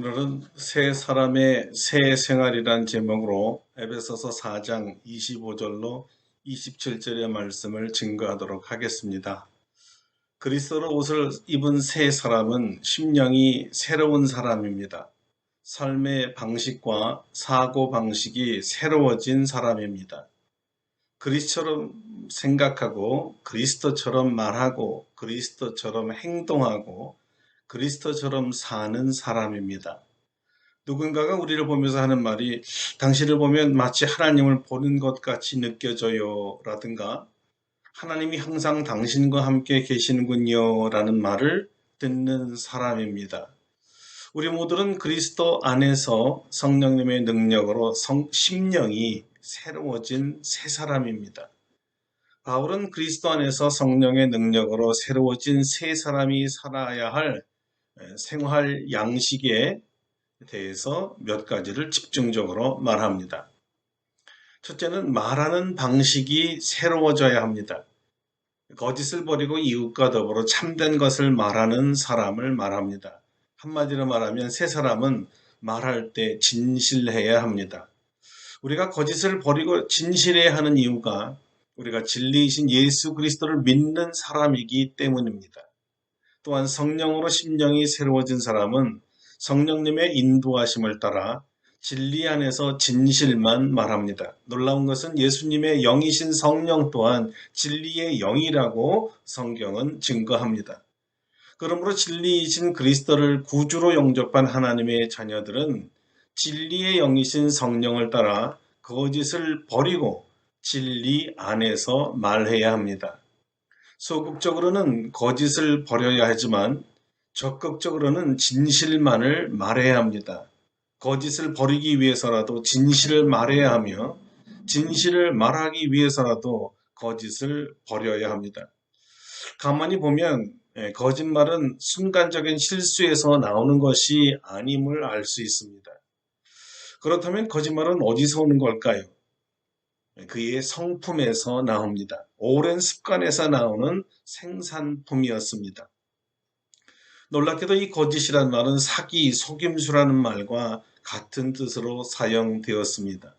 오늘은 새 사람의 새 생활이란 제목으로 에베소서 4장 25절로 27절의 말씀을 증거하도록 하겠습니다. 그리스도로 옷을 입은 새 사람은 심령이 새로운 사람입니다. 삶의 방식과 사고 방식이 새로워진 사람입니다. 그리스도처럼 생각하고 그리스도처럼 말하고 그리스도처럼 행동하고 그리스도처럼 사는 사람입니다. 누군가가 우리를 보면서 하는 말이 당신을 보면 마치 하나님을 보는 것 같이 느껴져요 라든가 하나님이 항상 당신과 함께 계시는군요 라는 말을 듣는 사람입니다. 우리 모두는 그리스도 안에서 성령님의 능력으로 심령이 새로워진 새 사람입니다. 바울은 그리스도 안에서 성령의 능력으로 새로워진 새 사람이 살아야 할 생활 양식에 대해서 몇 가지를 집중적으로 말합니다. 첫째는 말하는 방식이 새로워져야 합니다. 거짓을 버리고 이웃과 더불어 참된 것을 말하는 사람을 말합니다. 한마디로 말하면 새 사람은 말할 때 진실해야 합니다. 우리가 거짓을 버리고 진실해야 하는 이유가 우리가 진리이신 예수 그리스도를 믿는 사람이기 때문입니다. 또한 성령으로 심령이 새로워진 사람은 성령님의 인도하심을 따라 진리 안에서 진실만 말합니다. 놀라운 것은 예수님의 영이신 성령 또한 진리의 영이라고 성경은 증거합니다. 그러므로 진리이신 그리스도를 구주로 영접한 하나님의 자녀들은 진리의 영이신 성령을 따라 거짓을 버리고 진리 안에서 말해야 합니다. 소극적으로는 거짓을 버려야 하지만 적극적으로는 진실만을 말해야 합니다. 거짓을 버리기 위해서라도 진실을 말해야 하며 진실을 말하기 위해서라도 거짓을 버려야 합니다. 가만히 보면 거짓말은 순간적인 실수에서 나오는 것이 아님을 알 수 있습니다. 그렇다면 거짓말은 어디서 오는 걸까요? 그의 성품에서 나옵니다. 오랜 습관에서 나오는 생산품이었습니다. 놀랍게도 이 거짓이란 말은 사기, 속임수라는 말과 같은 뜻으로 사용되었습니다.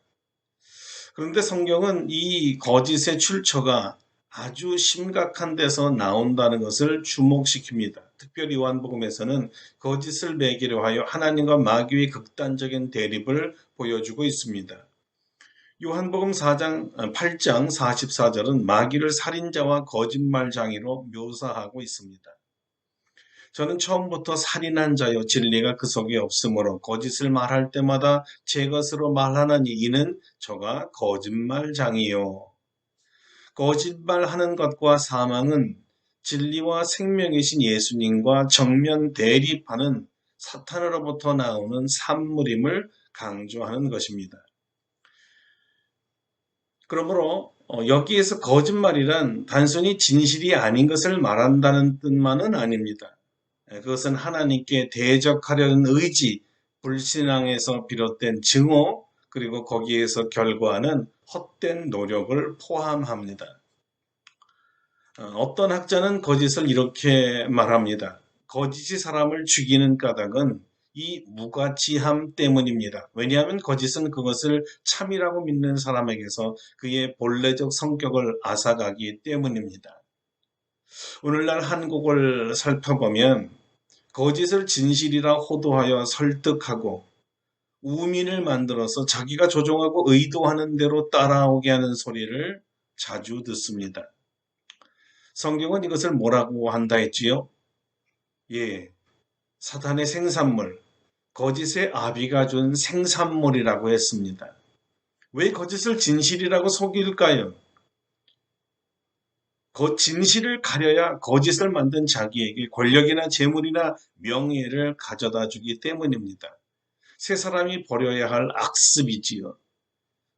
그런데 성경은 이 거짓의 출처가 아주 심각한 데서 나온다는 것을 주목시킵니다. 특별히 요한복음에서는 거짓을 매기려 하여 하나님과 마귀의 극단적인 대립을 보여주고 있습니다. 요한복음 8장 44절은 마귀를 살인자와 거짓말장이로 묘사하고 있습니다. 저는 처음부터 살인한 자여 진리가 그 속에 없으므로 거짓을 말할 때마다 제 것으로 말하나니 이는 저가 거짓말장이요. 거짓말하는 것과 사망은 진리와 생명이신 예수님과 정면 대립하는 사탄으로부터 나오는 산물임을 강조하는 것입니다. 그러므로 여기에서 거짓말이란 단순히 진실이 아닌 것을 말한다는 뜻만은 아닙니다. 그것은 하나님께 대적하려는 의지, 불신앙에서 비롯된 증오, 그리고 거기에서 결과하는 헛된 노력을 포함합니다. 어떤 학자는 거짓을 이렇게 말합니다. 거짓이 사람을 죽이는 까닭은 이 무가치함 때문입니다. 왜냐하면 거짓은 그것을 참이라고 믿는 사람에게서 그의 본래적 성격을 앗아가기 때문입니다. 오늘날 한국을 살펴보면 거짓을 진실이라 호도하여 설득하고 우민을 만들어서 자기가 조종하고 의도하는 대로 따라오게 하는 소리를 자주 듣습니다. 성경은 이것을 뭐라고 한다 했지요? 사탄의 생산물, 거짓의 아비가 준 생산물이라고 했습니다. 왜 거짓을 진실이라고 속일까요? 진실을 가려야 거짓을 만든 자기에게 권력이나 재물이나 명예를 가져다 주기 때문입니다. 새 사람이 버려야 할 악습이지요.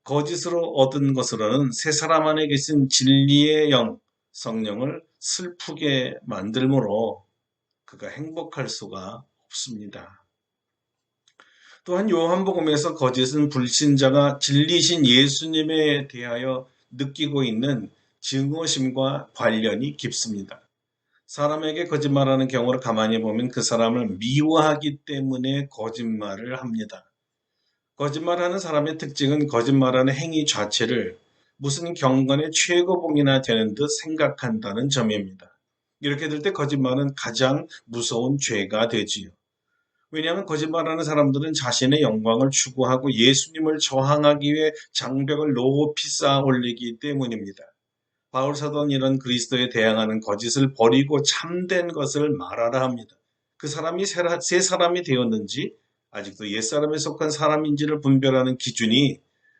거짓으로 얻은 것으로는 새 사람 안에 계신 진리의 영, 성령을 슬프게 만들므로 그가 행복할 수가 없습니다. 또한 요한복음에서 거짓은 불신자가 진리신 예수님에 대하여 느끼고 있는 증오심과 관련이 깊습니다. 사람에게 거짓말하는 경우를 가만히 보면 그 사람을 미워하기 때문에 거짓말을 합니다. 거짓말하는 사람의 특징은 거짓말하는 행위 자체를 무슨 경건의 최고봉이나 되는 듯 생각한다는 점입니다. 이렇게 될 때 거짓말은 가장 무서운 죄가 되지요. 왜냐하면 거짓말하는 사람들은 자신의 영광을 추구하고 예수님을 저항하기 위해 장벽을 높이 쌓아 올리기 때문입니다. 바울 사도는 이런 그리스도에 대항하는 거짓을 버리고 참된 것을 말하라 합니다. 그 사람이 새 사람이 되었는지 아직도 옛사람에 속한 사람인지를 분별하는 기준이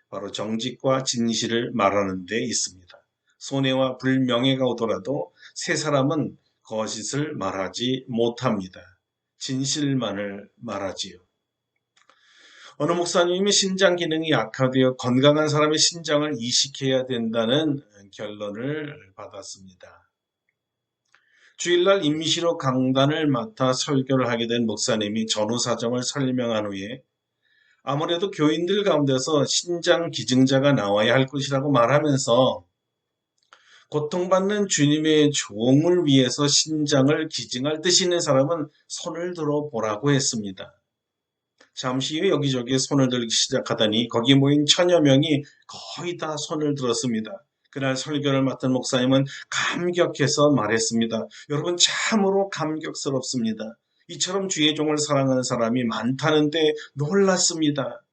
바로 정직과 진실을 말하는 데 있습니다. 손해와 불명예가 오더라도 새 사람은 거짓을 말하지 못합니다. 진실만을 말하지요. 어느 목사님이 신장 기능이 약화되어 건강한 사람의 신장을 이식해야 된다는 결론을 받았습니다. 주일날 임시로 강단을 맡아 설교를 하게 된 목사님이 전후 사정을 설명한 후에 아무래도 교인들 가운데서 신장 기증자가 나와야 할 것이라고 말하면서 고통받는 주님의 종을 위해서 신장을 기증할 뜻이 있는 사람은 손을 들어 보라고 했습니다. 잠시 후에 여기저기 손을 들기 시작하더니 거기 모인 천여 명이 거의 다 손을 들었습니다. 그날 설교를 맡은 목사님은 감격해서 말했습니다. 여러분 참으로 감격스럽습니다. 이처럼 주의 종을 사랑하는 사람이 많다는데 놀랐습니다.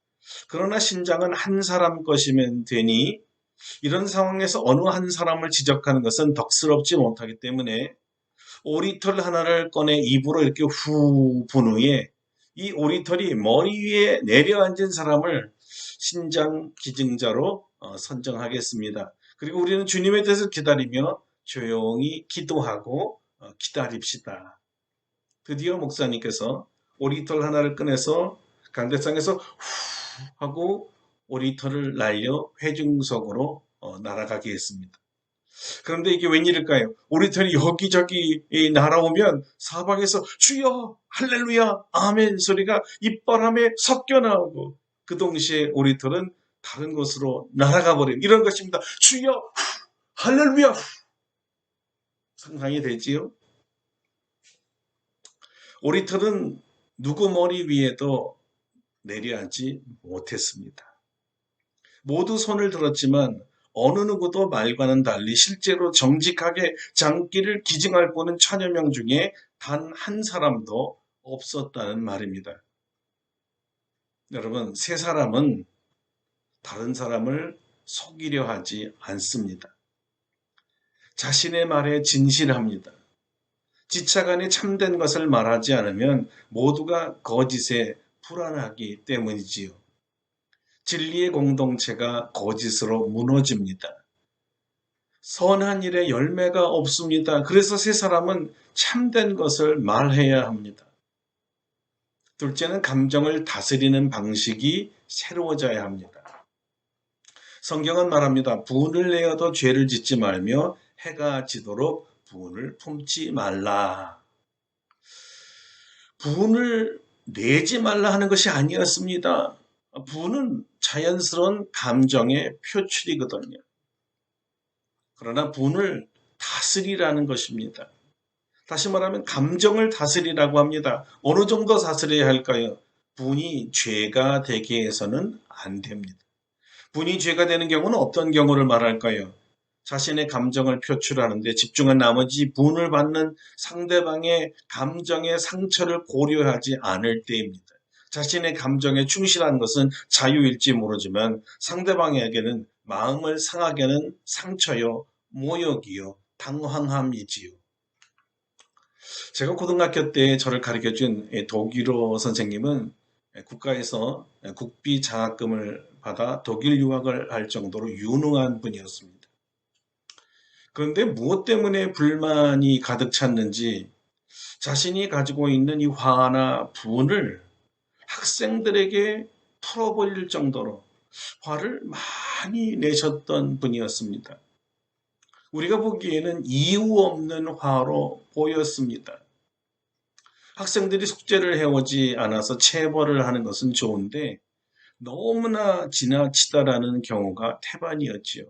그러나 신장은 한 사람 것이면 되니 이런 상황에서 어느 한 사람을 지적하는 것은 덕스럽지 못하기 때문에 오리털 하나를 꺼내 입으로 이렇게 후 분 후에 이 오리털이 머리 위에 내려앉은 사람을 신장 기증자로 선정하겠습니다. 그리고 우리는 주님의 뜻을 기다리며 조용히 기도하고 기다립시다. 드디어 목사님께서 오리털 하나를 꺼내서 강대상에서 후 하고 오리털을 날려 회중석으로 날아가게 했습니다. 그런데 이게 웬일일까요? 오리털이 여기저기 날아오면 사방에서 주여 할렐루야 아멘 소리가 입바람에 섞여 나오고 그 동시에 오리털은 다른 곳으로 날아가 버린 이런 것입니다. 주여 할렐루야 상상이 되지요? 오리털은 누구 머리 위에도 내려앉지 못했습니다. 모두 손을 들었지만 어느 누구도 말과는 달리 실제로 정직하게 장기를 기증할 보는 천여 명 중에 단 한 사람도 없었다는 말입니다. 여러분, 새 사람은 다른 사람을 속이려 하지 않습니다. 자신의 말에 진실합니다. 지차간에 참된 것을 말하지 않으면 모두가 거짓에 불안하기 때문이지요. 진리의 공동체가 거짓으로 무너집니다. 선한 일에 열매가 없습니다. 그래서 새 사람은 참된 것을 말해야 합니다. 둘째는 감정을 다스리는 방식이 새로워져야 합니다. 성경은 말합니다. 분을 내어도 죄를 짓지 말며 해가 지도록 분을 품지 말라. 분을 내지 말라 하는 것이 아니었습니다. 분은 자연스러운 감정의 표출이거든요. 그러나 분을 다스리라는 것입니다. 다시 말하면 감정을 다스리라고 합니다. 어느 정도 다스려야 할까요? 분이 죄가 되게 해서는 안 됩니다. 분이 죄가 되는 경우는 어떤 경우를 말할까요? 자신의 감정을 표출하는데 집중한 나머지 분을 받는 상대방의 감정의 상처를 고려하지 않을 때입니다. 자신의 감정에 충실한 것은 자유일지 모르지만 상대방에게는 마음을 상하게 하는 상처요, 모욕이요, 당황함이지요. 제가 고등학교 때 저를 가르쳐준 독일어 선생님은 국가에서 국비 장학금을 받아 독일 유학을 할 정도로 유능한 분이었습니다. 그런데 무엇 때문에 불만이 가득 찼는지 자신이 가지고 있는 이 화나 분을 학생들에게 풀어버릴 정도로 화를 많이 내셨던 분이었습니다. 우리가 보기에는 이유 없는 화로 보였습니다. 학생들이 숙제를 해오지 않아서 체벌을 하는 것은 좋은데 너무나 지나치다라는 경우가 태반이었지요.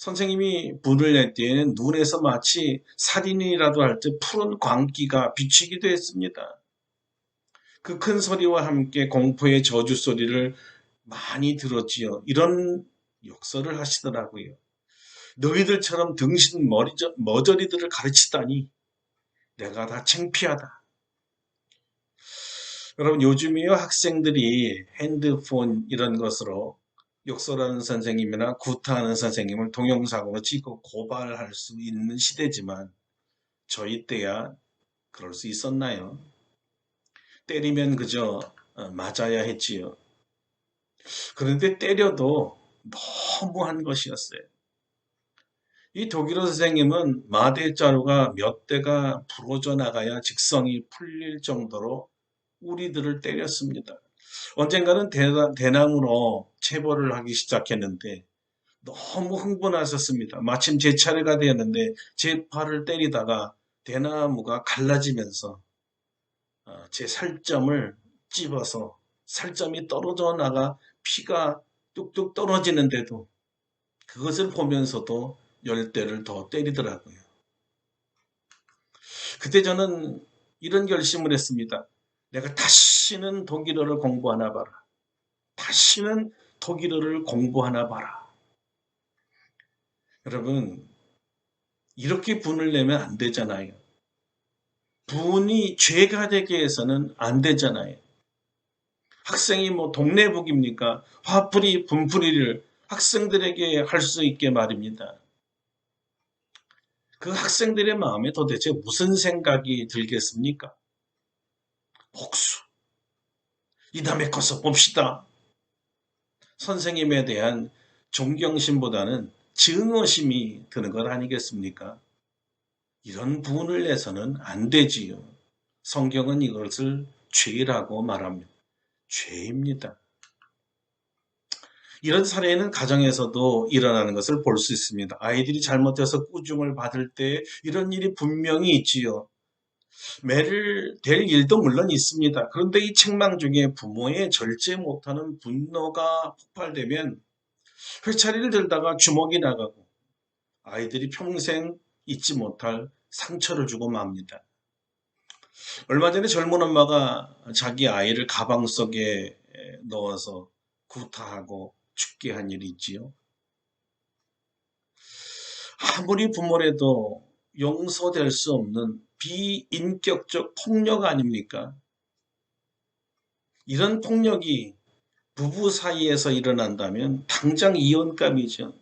선생님이 분을 낼 때에는 눈에서 마치 살인이라도 할 때 푸른 광기가 비치기도 했습니다. 그 큰 소리와 함께 공포의 저주 소리를 많이 들었지요. 이런 욕설을 하시더라고요. 너희들처럼 등신 머저리들을 가르치다니 내가 다 창피하다. 여러분 요즘이요 학생들이 핸드폰 이런 것으로 욕설하는 선생님이나 구타하는 선생님을 동영상으로 찍고 고발할 수 있는 시대지만 저희 때야 그럴 수 있었나요? 때리면 그저 맞아야 했지요. 그런데 때려도 너무한 것이었어요. 이 독일어 선생님은 마대자루가 몇 대가 부러져 나가야 직성이 풀릴 정도로 우리들을 때렸습니다. 언젠가는 대나무로 체벌을 하기 시작했는데 너무 흥분하셨습니다. 마침 제 차례가 되었는데 제 팔을 때리다가 대나무가 갈라지면서 제 살점을 찝어서 살점이 떨어져 나가 피가 뚝뚝 떨어지는데도 그것을 보면서도 10대를 더 때리더라고요. 그때 저는 이런 결심을 했습니다. 내가 다시는 독일어를 공부하나 봐라. 다시는 독일어를 공부하나 봐라. 여러분, 이렇게 분을 내면 안 되잖아요. 분이 죄가 되게 해서는 안 되잖아요. 학생이 뭐 동네북입니까? 화풀이, 분풀이를 학생들에게 할 수 있게 말입니다. 그 학생들의 마음에 도대체 무슨 생각이 들겠습니까? 복수. 이 다음에 커서 봅시다. 선생님에 대한 존경심보다는 증오심이 드는 것 아니겠습니까? 이런 분을 내서는 안 되지요. 성경은 이것을 죄라고 말합니다. 죄입니다. 이런 사례는 가정에서도 일어나는 것을 볼 수 있습니다. 아이들이 잘못해서 꾸중을 받을 때 이런 일이 분명히 있지요. 매를 댈 일도 물론 있습니다. 그런데 이 책망 중에 부모의 절제 못하는 분노가 폭발되면 회차리를 들다가 주먹이 나가고 아이들이 평생 잊지 못할 상처를 주고 맙니다. 얼마 전에 젊은 엄마가 자기 아이를 가방 속에 넣어서 구타하고 죽게 한 일이 있지요. 아무리 부모래도 용서될 수 없는 비인격적 폭력 아닙니까? 이런 폭력이 부부 사이에서 일어난다면 당장 이혼감이죠.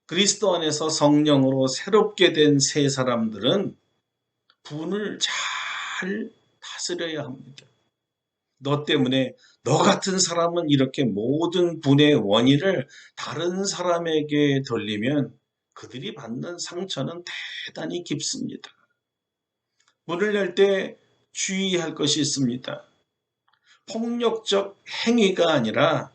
그리스도 안에서 성령으로 새롭게 된 새 사람들은 분을 잘 다스려야 합니다. 너 때문에 너 같은 사람은 이렇게 모든 분의 원인을 다른 사람에게 돌리면 그들이 받는 상처는 대단히 깊습니다. 분을 낼 때 주의할 것이 있습니다. 폭력적 행위가 아니라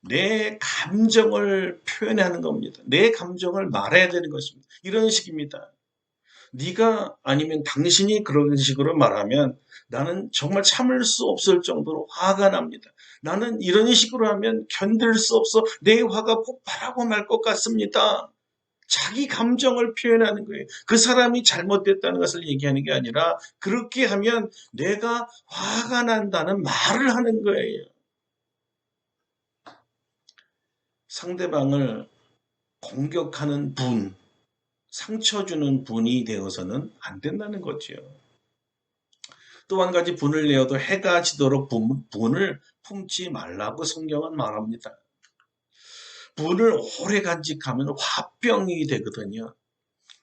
내 감정을 표현하는 겁니다. 내 감정을 말해야 되는 것입니다. 이런 식입니다. 네가 아니면 당신이 그런 식으로 말하면 나는 정말 참을 수 없을 정도로 화가 납니다. 나는 이런 식으로 하면 견딜 수 없어 내 화가 폭발하고 말 것 같습니다. 자기 감정을 표현하는 거예요. 그 사람이 잘못됐다는 것을 얘기하는 게 아니라 그렇게 하면 내가 화가 난다는 말을 하는 거예요. 상대방을 공격하는 분, 상처 주는 분이 되어서는 안 된다는 거죠. 또 한 가지 분을 내어도 해가 지도록 분을 품지 말라고 성경은 말합니다. 분을 오래 간직하면 화병이 되거든요.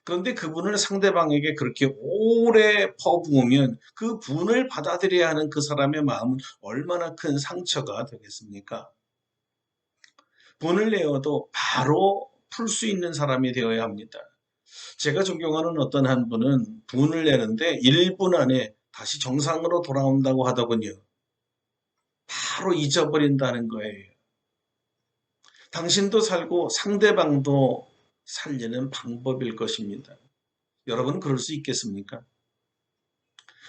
그런데 그분을 상대방에게 그렇게 오래 퍼부으면 그 분을 받아들여야 하는 그 사람의 마음은 얼마나 큰 상처가 되겠습니까? 분을 내어도 바로 풀 수 있는 사람이 되어야 합니다. 제가 존경하는 어떤 한 분은 분을 내는데 1분 안에 다시 정상으로 돌아온다고 하더군요. 바로 잊어버린다는 거예요. 당신도 살고 상대방도 살리는 방법일 것입니다. 여러분 그럴 수 있겠습니까?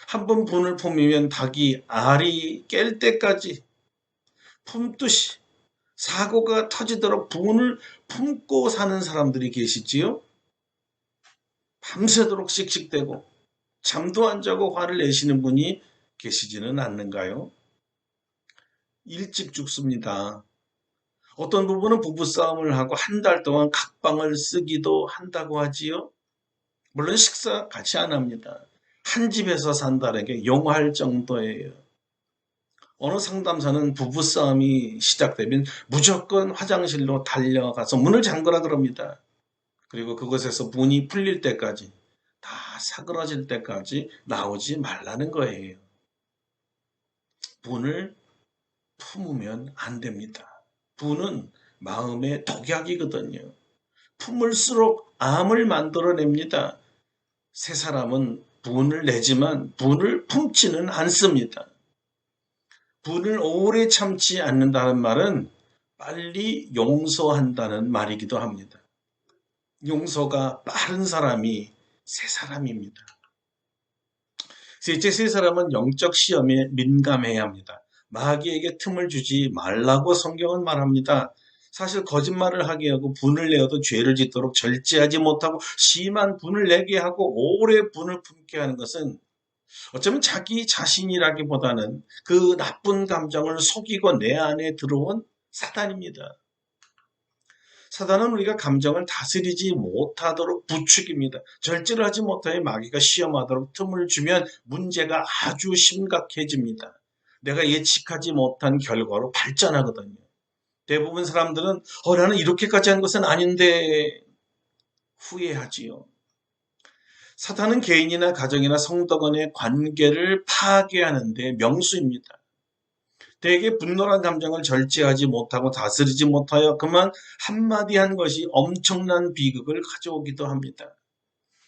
한 번 분을 품으면 닭이 알이 깰 때까지 품듯이 사고가 터지도록 분을 품고 사는 사람들이 계시지요. 밤새도록 씩씩대고 잠도 안 자고 화를 내시는 분이 계시지는 않는가요? 일찍 죽습니다. 어떤 부부는 부부싸움을 하고 한 달 동안 각방을 쓰기도 한다고 하지요. 물론 식사 같이 안 합니다. 한 집에서 산다는 게 용할 정도예요. 어느 상담사는 부부싸움이 시작되면 무조건 화장실로 달려가서 문을 잠그라 그럽니다. 그리고 그곳에서 문이 풀릴 때까지, 다 사그러질 때까지 나오지 말라는 거예요. 분을 품으면 안 됩니다. 분은 마음의 독약이거든요. 품을수록 암을 만들어냅니다. 세 사람은 분을 내지만 분을 품지는 않습니다. 분을 오래 참지 않는다는 말은 빨리 용서한다는 말이기도 합니다. 용서가 빠른 사람이 세 사람입니다. 셋째, 세 사람은 영적 시험에 민감해야 합니다. 마귀에게 틈을 주지 말라고 성경은 말합니다. 사실 거짓말을 하게 하고 분을 내어도 죄를 짓도록 절제하지 못하고 심한 분을 내게 하고 오래 분을 품게 하는 것은 어쩌면 자기 자신이라기보다는 그 나쁜 감정을 속이고 내 안에 들어온 사단입니다. 사단은 우리가 감정을 다스리지 못하도록 부추깁니다. 절제를 하지 못하여 마귀가 시험하도록 틈을 주면 문제가 아주 심각해집니다. 내가 예측하지 못한 결과로 발전하거든요. 대부분 사람들은 나는 이렇게까지 한 것은 아닌데 후회하지요. 사탄은 개인이나 가정이나 성도 간의 관계를 파괴하는 데 명수입니다. 대개 분노란 감정을 절제하지 못하고 다스리지 못하여 그만 한마디 한 것이 엄청난 비극을 가져오기도 합니다.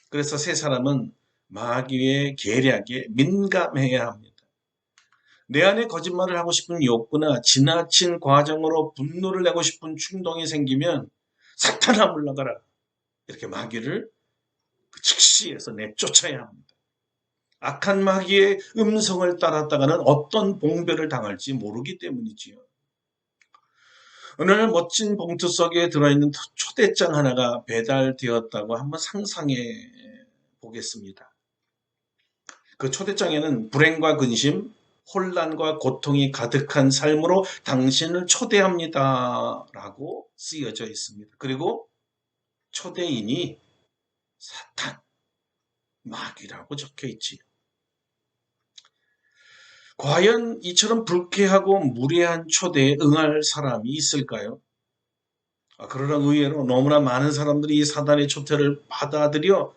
그래서 세 사람은 마귀의 계략에 민감해야 합니다. 내 안에 거짓말을 하고 싶은 욕구나 지나친 과정으로 분노를 내고 싶은 충동이 생기면 사탄아 물러가라, 이렇게 마귀를 즉시해서 내쫓아야 합니다. 악한 마귀의 음성을 따랐다가는 어떤 봉변을 당할지 모르기 때문이지요. 어느 날 멋진 봉투 속에 들어있는 초대장 하나가 배달되었다고 한번 상상해 보겠습니다. 그 초대장에는 불행과 근심, 혼란과 고통이 가득한 삶으로 당신을 초대합니다 라고 쓰여져 있습니다. 그리고 초대인이 사탄, 마귀라고 적혀 있지요. 과연 이처럼 불쾌하고 무례한 초대에 응할 사람이 있을까요? 그러나 의외로 너무나 많은 사람들이 이 사단의 초대를 받아들여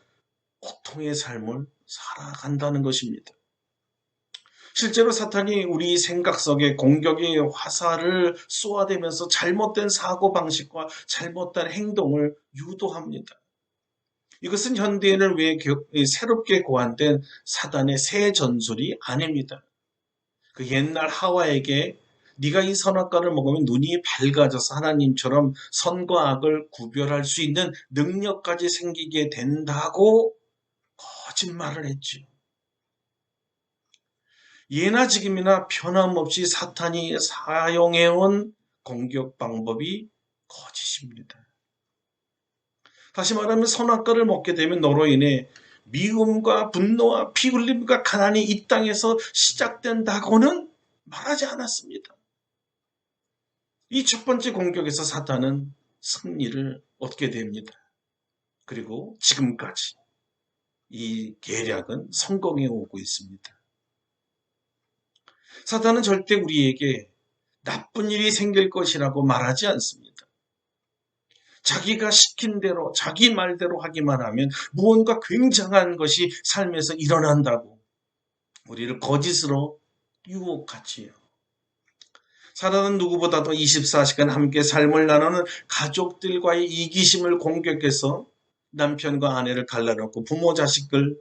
고통의 삶을 살아간다는 것입니다. 실제로 사탄이 우리 생각 속에 공격의 화살을 쏘아대면서 잘못된 사고방식과 잘못된 행동을 유도합니다. 이것은 현대인을 위해 새롭게 고안된 사단의 새 전술이 아닙니다. 그 옛날 하와에게 네가 이 선악과를 먹으면 눈이 밝아져서 하나님처럼 선과 악을 구별할 수 있는 능력까지 생기게 된다고 거짓말을 했지요. 예나 지금이나 변함없이 사탄이 사용해온 공격 방법이 거짓입니다. 다시 말하면 선악과를 먹게 되면 너로 인해 미움과 분노와 피 흘림과 가난이 이 땅에서 시작된다고는 말하지 않았습니다. 이 첫 번째 공격에서 사탄은 승리를 얻게 됩니다. 그리고 지금까지 이 계략은 성공해 오고 있습니다. 사탄은 절대 우리에게 나쁜 일이 생길 것이라고 말하지 않습니다. 자기가 시킨 대로 자기 말대로 하기만 하면 무언가 굉장한 것이 삶에서 일어난다고 우리를 거짓으로 유혹하지요. 사단은 누구보다도 24시간 함께 삶을 나누는 가족들과의 이기심을 공격해서 남편과 아내를 갈라놓고 부모 자식을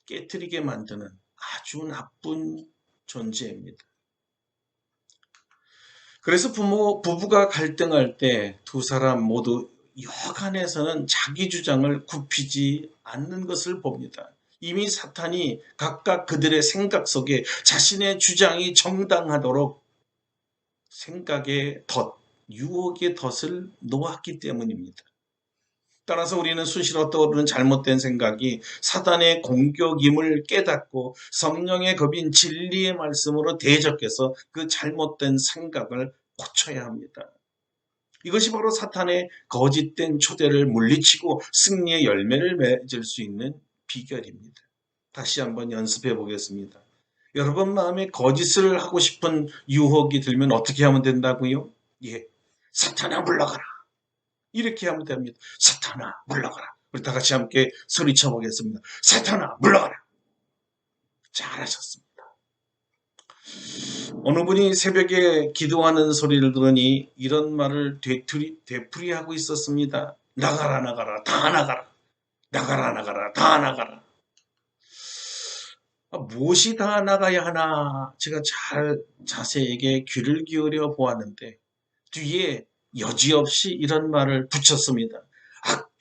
깨트리게 만드는 아주 나쁜 존재입니다. 그래서 부부가 갈등할 때 두 사람 모두 여간에서는 자기 주장을 굽히지 않는 것을 봅니다. 이미 사탄이 각각 그들의 생각 속에 자신의 주장이 정당하도록 생각의 덫, 유혹의 덫을 놓았기 때문입니다. 따라서 우리는 수시로 떠오르는 잘못된 생각이 사단의 공격임을 깨닫고 성령의 법인 진리의 말씀으로 대적해서 그 잘못된 생각을 고쳐야 합니다. 이것이 바로 사탄의 거짓된 초대를 물리치고 승리의 열매를 맺을 수 있는 비결입니다. 다시 한번 연습해 보겠습니다. 여러분 마음에 거짓을 하고 싶은 유혹이 들면 어떻게 하면 된다고요? 예, 사탄아 물러가라. 이렇게 하면 됩니다. 사탄아 물러가라. 우리 다 같이 함께 소리쳐 보겠습니다. 사탄아 물러가라. 잘하셨습니다. 어느 분이 새벽에 기도하는 소리를 들으니 이런 말을 되풀이하고 있었습니다. 나가라 나가라 다 나가라. 나가라 나가라 다 나가라. 무엇이 다 나가야 하나 제가 잘 자세하게 귀를 기울여 보았는데 뒤에 여지없이 이런 말을 붙였습니다.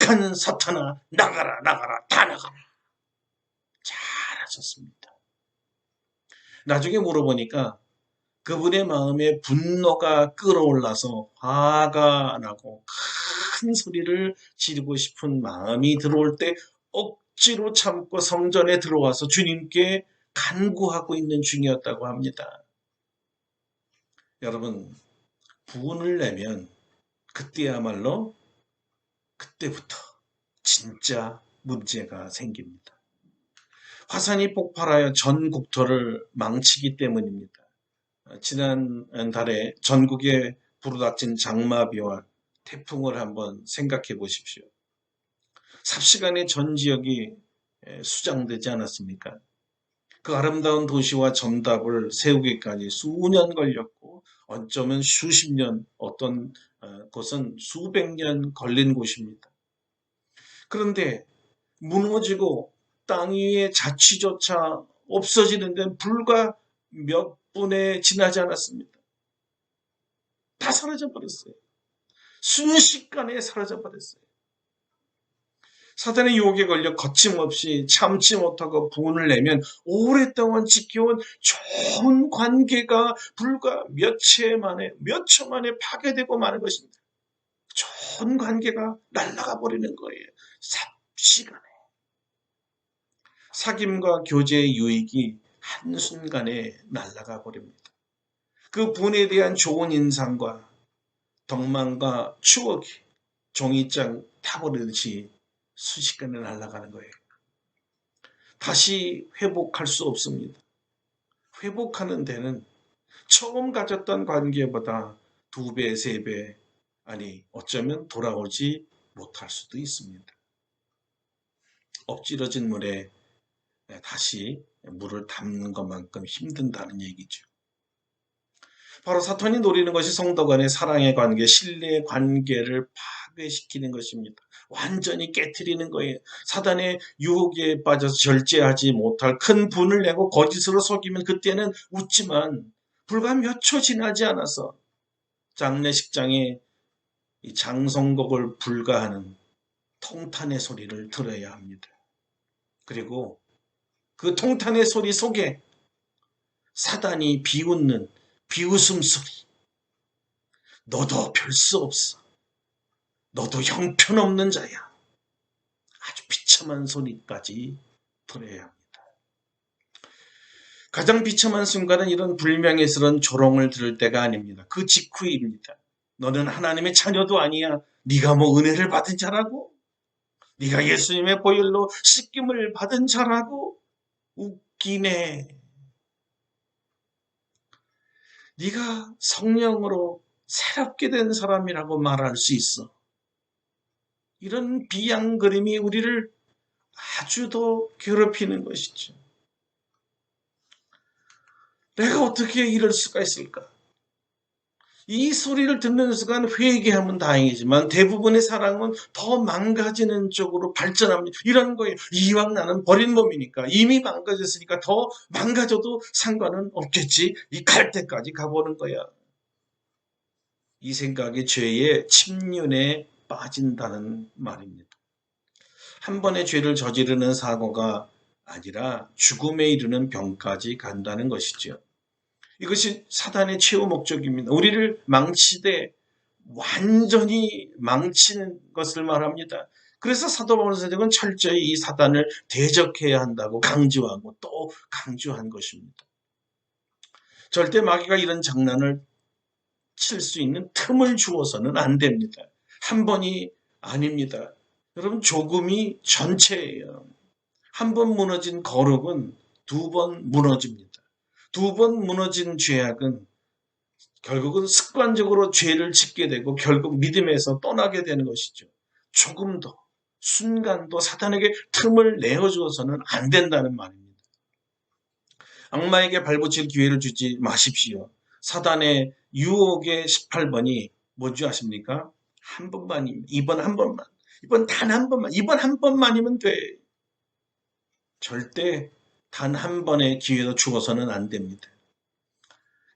악한 사탄아 나가라 나가라 다 나가라. 잘하셨습니다. 나중에 물어보니까 그분의 마음에 분노가 끌어올라서 화가 나고 큰 소리를 지르고 싶은 마음이 들어올 때 억지로 참고 성전에 들어와서 주님께 간구하고 있는 중이었다고 합니다. 여러분, 분을 내면 그때야말로 그때부터 진짜 문제가 생깁니다. 화산이 폭발하여 전 국토를 망치기 때문입니다. 지난달에 전국에 불어닥친 장마비와 태풍을 한번 생각해 보십시오. 삽시간에 전 지역이 수장되지 않았습니까? 그 아름다운 도시와 전답을 세우기까지 수년 걸렸고 어쩌면 수십 년, 어떤 곳은 수백 년 걸린 곳입니다. 그런데 무너지고 땅 위에 자취조차 없어지는 데는 불과 몇 분에 지나지 않았습니다. 다 사라져버렸어요. 순식간에 사라져버렸어요. 사단의 유혹에 걸려 거침없이 참지 못하고 분을 내면 오랫동안 지켜온 좋은 관계가 불과 몇 초 만에 파괴되고 마는 것입니다. 좋은 관계가 날아가 버리는 거예요. 삽시간에. 사귐과 교제의 유익이 한순간에 날아가 버립니다. 그 분에 대한 좋은 인상과 덕망과 추억이 종이장 타버리듯이 순식간에 날아가는 거예요. 다시 회복할 수 없습니다. 회복하는 데는 처음 가졌던 관계보다 2배, 3배, 아니 어쩌면 돌아오지 못할 수도 있습니다. 엎질러진 물에 다시 물을 담는 것만큼 힘든다는 얘기죠. 바로 사탄이 노리는 것이 성도 간의 사랑의 관계, 신뢰의 관계를 파괴시키는 것입니다. 완전히 깨트리는 거예요. 사단의 유혹에 빠져서 절제하지 못할 큰 분을 내고 거짓으로 속이면 그때는 웃지만 불과 몇 초 지나지 않아서 장례식장에 이 장성곡을 불가하는 통탄의 소리를 들어야 합니다. 그리고 그 통탄의 소리 속에 사단이 비웃는 비웃음 소리. 너도 별 수 없어. 너도 형편없는 자야. 아주 비참한 소리까지 들어야 합니다. 가장 비참한 순간은 이런 불명예스러운 조롱을 들을 때가 아닙니다. 그 직후입니다. 너는 하나님의 자녀도 아니야. 네가 뭐 은혜를 받은 자라고? 네가 예수님의 보혈로 씻김을 받은 자라고? 웃기네. 네가 성령으로 새롭게 된 사람이라고 말할 수 있어. 이런 비양그림이 우리를 아주 더 괴롭히는 것이죠. 내가 어떻게 이럴 수가 있을까? 이 소리를 듣는 순간 회개하면 다행이지만 대부분의 사랑은 더 망가지는 쪽으로 발전합니다. 이런 거예요. 이왕 나는 버린 몸이니까 이미 망가졌으니까 더 망가져도 상관은 없겠지. 이 갈 때까지 가보는 거야. 이 생각이 죄의 침륜에 빠진다는 말입니다. 한 번의 죄를 저지르는 사고가 아니라 죽음에 이르는 병까지 간다는 것이죠. 이것이 사단의 최후 목적입니다. 우리를 망치되 완전히 망치는 것을 말합니다. 그래서 사도 바울 선생은 철저히 이 사단을 대적해야 한다고 강조하고 또 강조한 것입니다. 절대 마귀가 이런 장난을 칠 수 있는 틈을 주어서는 안 됩니다. 한 번이 아닙니다. 여러분, 조금이 전체예요. 한 번 무너진 거룩은 두 번 무너집니다. 두 번 무너진 죄악은 결국은 습관적으로 죄를 짓게 되고 결국 믿음에서 떠나게 되는 것이죠. 조금도, 순간도 사탄에게 틈을 내어주어서는 안 된다는 말입니다. 악마에게 발붙일 기회를 주지 마십시오. 사단의 유혹의 18번이 뭔지 아십니까? 한 번만입니다. 이번 한 번만. 이번 단 한 번만. 이번 한 번만이면 돼. 절대 단 한 번의 기회도 주어서는 안 됩니다.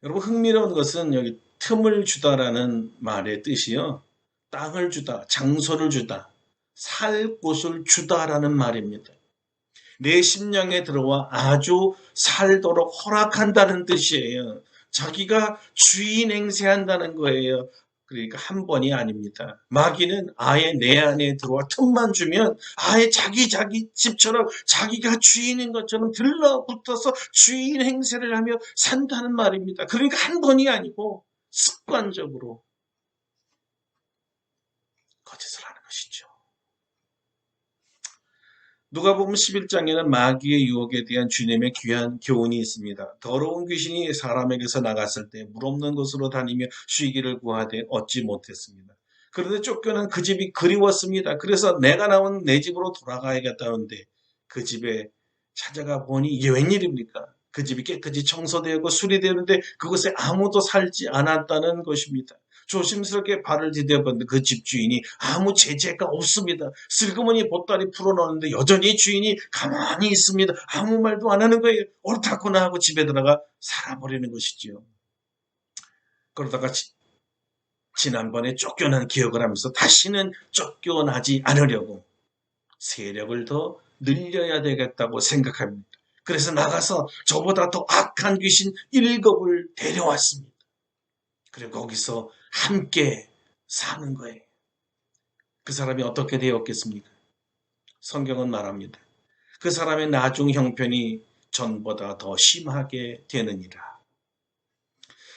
여러분, 흥미로운 것은 여기 틈을 주다라는 말의 뜻이요. 땅을 주다, 장소를 주다, 살 곳을 주다라는 말입니다. 내 심령에 들어와 아주 살도록 허락한다는 뜻이에요. 자기가 주인 행세한다는 거예요. 그러니까 한 번이 아닙니다. 마귀는 아예 내 안에 들어와 틈만 주면 아예 자기 집처럼 자기가 주인인 것처럼 들러붙어서 주인 행세를 하며 산다는 말입니다. 그러니까 한 번이 아니고 습관적으로 거짓을 하는 것이죠. 누가복음 11장에는 마귀의 유혹에 대한 주님의 귀한 교훈이 있습니다. 더러운 귀신이 사람에게서 나갔을 때 물 없는 곳으로 다니며 쉬기를 구하되 얻지 못했습니다. 그런데 쫓겨난 그 집이 그리웠습니다. 그래서 내가 나온 내 집으로 돌아가야겠다는데 그 집에 찾아가 보니 이게 웬일입니까? 그 집이 깨끗이 청소되었고 수리되었는데 그곳에 아무도 살지 않았다는 것입니다. 조심스럽게 발을 디뎌봤는데 그 집주인이 아무 제재가 없습니다. 슬그머니 보따리 풀어놓는데 여전히 주인이 가만히 있습니다. 아무 말도 안 하는 거예요. 옳다구나 하고 집에 들어가 살아버리는 것이지요. 그러다가 지난번에 쫓겨난 기억을 하면서 다시는 쫓겨나지 않으려고 세력을 더 늘려야 되겠다고 생각합니다. 그래서 나가서 저보다 더 악한 귀신 7을 데려왔습니다. 그리고 거기서 함께 사는 거예요. 그 사람이 어떻게 되었겠습니까? 성경은 말합니다. 그 사람의 나중 형편이 전보다 더 심하게 되느니라.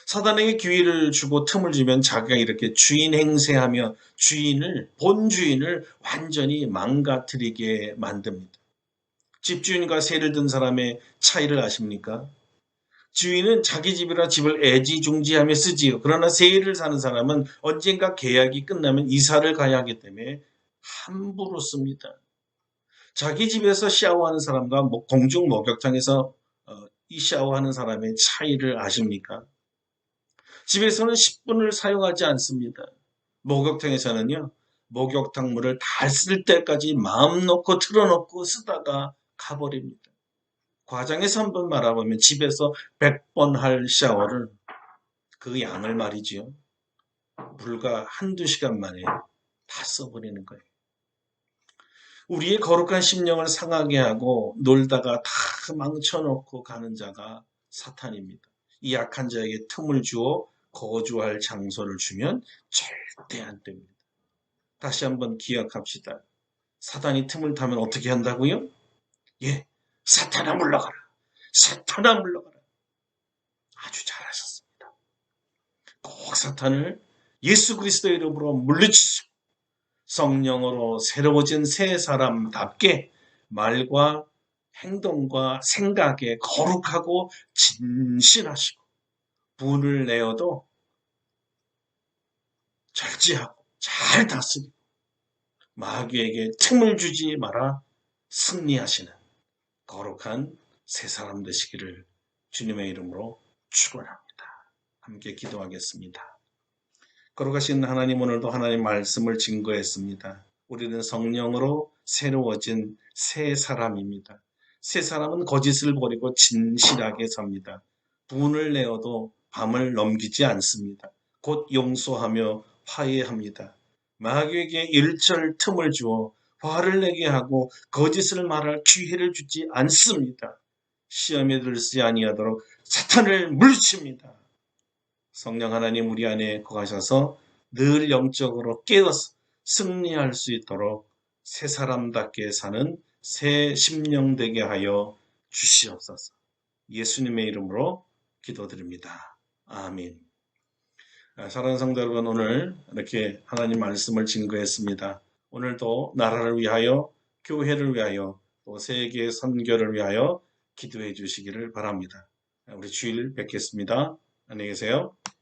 사단에게 기회를 주고 틈을 주면 자기가 이렇게 주인 행세하며 본 주인을 완전히 망가뜨리게 만듭니다. 집주인과 세를 든 사람의 차이를 아십니까? 주인은 자기 집이라 집을 애지중지하며 쓰지요. 그러나 세를 사는 사람은 언젠가 계약이 끝나면 이사를 가야 하기 때문에 함부로 씁니다. 자기 집에서 샤워하는 사람과 공중 목욕탕에서 이 샤워하는 사람의 차이를 아십니까? 집에서는 10분을 사용하지 않습니다. 목욕탕에서는요, 목욕탕 물을 다 쓸 때까지 마음 놓고 틀어놓고 쓰다가 가버립니다. 과장해서 한번 말아보면 집에서 100번 할 샤워를 그 양을 말이지요. 불과 한두 시간 만에 다 써버리는 거예요. 우리의 거룩한 심령을 상하게 하고 놀다가 다 망쳐놓고 가는 자가 사탄입니다. 이 약한 자에게 틈을 주어 거주할 장소를 주면 절대 안 됩니다. 다시 한번 기억합시다. 사탄이 틈을 타면 어떻게 한다고요? 예, 사탄아 물러가라. 사탄아 물러가라. 아주 잘하셨습니다. 꼭 사탄을 예수 그리스도의 이름으로 물리치시고 성령으로 새로워진 새 사람답게 말과 행동과 생각에 거룩하고 진실하시고 분을 내어도 절제하고 잘 다스리고 마귀에게 틈을 주지 마라 승리하시는 거룩한 새 사람 되시기를 주님의 이름으로 축원합니다. 함께 기도하겠습니다. 거룩하신 하나님, 오늘도 하나님 말씀을 증거했습니다. 우리는 성령으로 새로워진 새 사람입니다. 새 사람은 거짓을 버리고 진실하게 삽니다. 분을 내어도 밤을 넘기지 않습니다. 곧 용서하며 화해합니다. 마귀에게 일절 틈을 주어 화를 내게 하고 거짓을 말할 기회를 주지 않습니다. 시험에 들지 아니하도록 사탄을 물리칩니다. 성령 하나님 우리 안에 거하셔서 늘 영적으로 깨어서 승리할 수 있도록 새 사람답게 사는 새 심령 되게 하여 주시옵소서. 예수님의 이름으로 기도드립니다. 아멘. 사랑하는 성도 여러분, 오늘 이렇게 하나님 말씀을 증거했습니다. 오늘도 나라를 위하여, 교회를 위하여, 또 세계 선교를 위하여 기도해 주시기를 바랍니다. 우리 주일 뵙겠습니다. 안녕히 계세요.